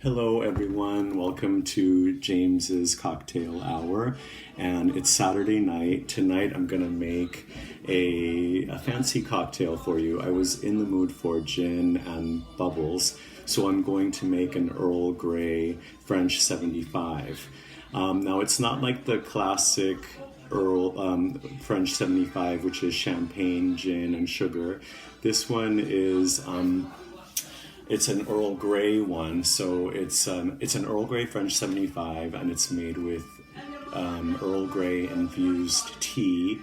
Hello everyone, welcome to James's Cocktail Hour, and it's Saturday night. Tonight I'm gonna make a fancy cocktail for you. I was in the mood for gin and bubbles, so I'm going to make an Earl Grey French 75. Now it's not like the classic French 75, which is champagne, gin, and sugar. This one is it's an Earl Grey one, so it's an Earl Grey French 75, and it's made with Earl Grey infused tea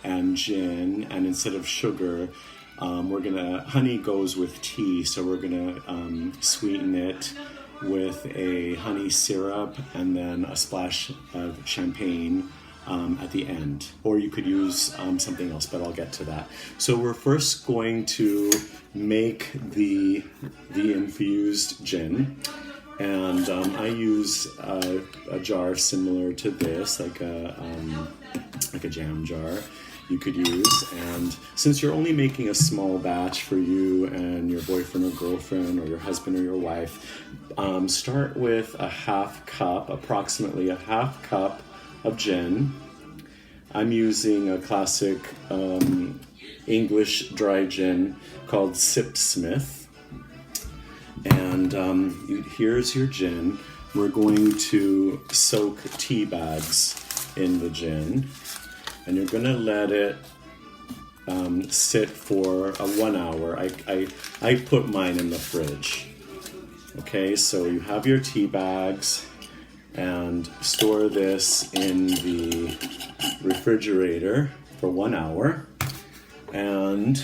and gin, and instead of sugar, honey goes with tea, so we're gonna sweeten it with a honey syrup and then a splash of champagne at the end, or you could use something else, but I'll get to that. So we're first going to make the infused gin, and I use a jar similar to this, like a jam jar you could use. And since you're only making a small batch for you and your boyfriend or girlfriend or your husband or your wife, start with approximately a half cup of gin. I'm using a classic English dry gin called Sipsmith. And here's your gin. We're going to soak tea bags in the gin, and you're gonna let it sit for 1 hour. I put mine in the fridge. Okay, so you have your tea bags, and store this in the refrigerator for 1 hour. And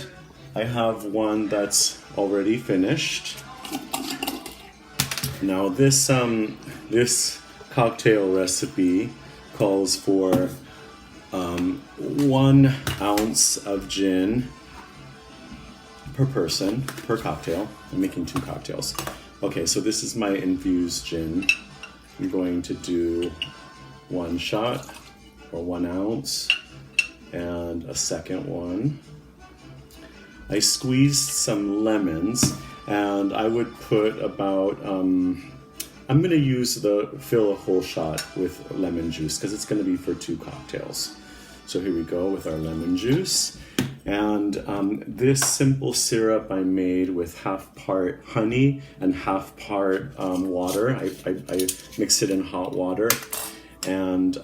I have one that's already finished. Now this cocktail recipe calls for 1 ounce of gin per person, per cocktail. I'm making 2 cocktails. Okay, so this is my infused gin. I'm going to do 1 shot or 1 ounce and a second one. I squeezed some lemons, and I would put about, I'm gonna fill a whole shot with lemon juice because it's gonna be for 2 cocktails. So here we go with our lemon juice. And this simple syrup I made with half part honey and half part water. I mix it in hot water, and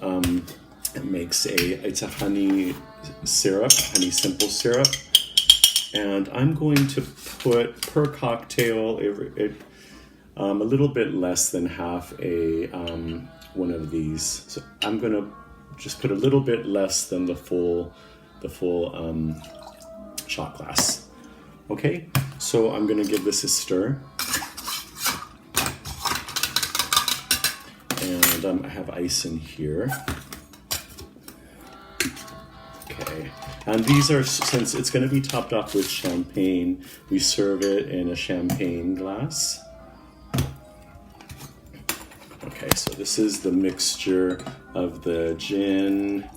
it's a honey syrup, honey simple syrup. And I'm going to put per cocktail a little bit less than half one of these. So I'm gonna just put a little bit less than the full shot glass. Okay, so I'm gonna give this a stir. And I have ice in here. Okay, and these are, since it's gonna be topped off with champagne, we serve it in a champagne glass. Okay, so this is the mixture of the gin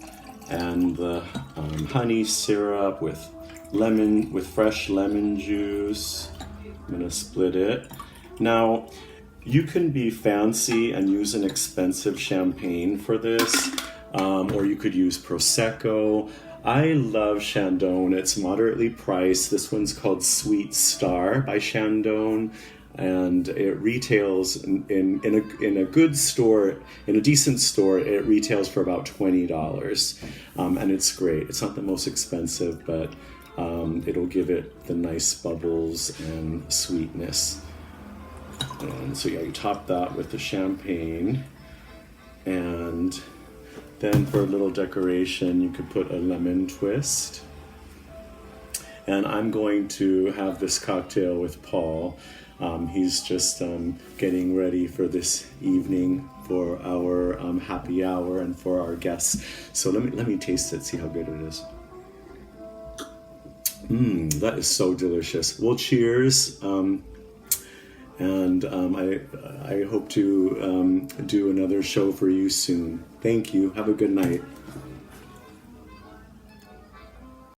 and the honey syrup with fresh lemon juice. I'm gonna split it. Now, you can be fancy and use an expensive champagne for this, or you could use Prosecco. I love Chandon. It's moderately priced. This one's called Sweet Star by Chandon, and it retails in a good store, in a decent store, it retails for about $20, and it's great. It's not the most expensive, but it'll give it the nice bubbles and sweetness. And so yeah, you top that with the champagne, and then for a little decoration, you could put a lemon twist. And I'm going to have this cocktail with Paul. He's just getting ready for this evening, for our happy hour and for our guests. So let me taste it, see how good it is. That is so delicious. Well, cheers. And I hope to do another show for you soon. Thank you. Have a good night.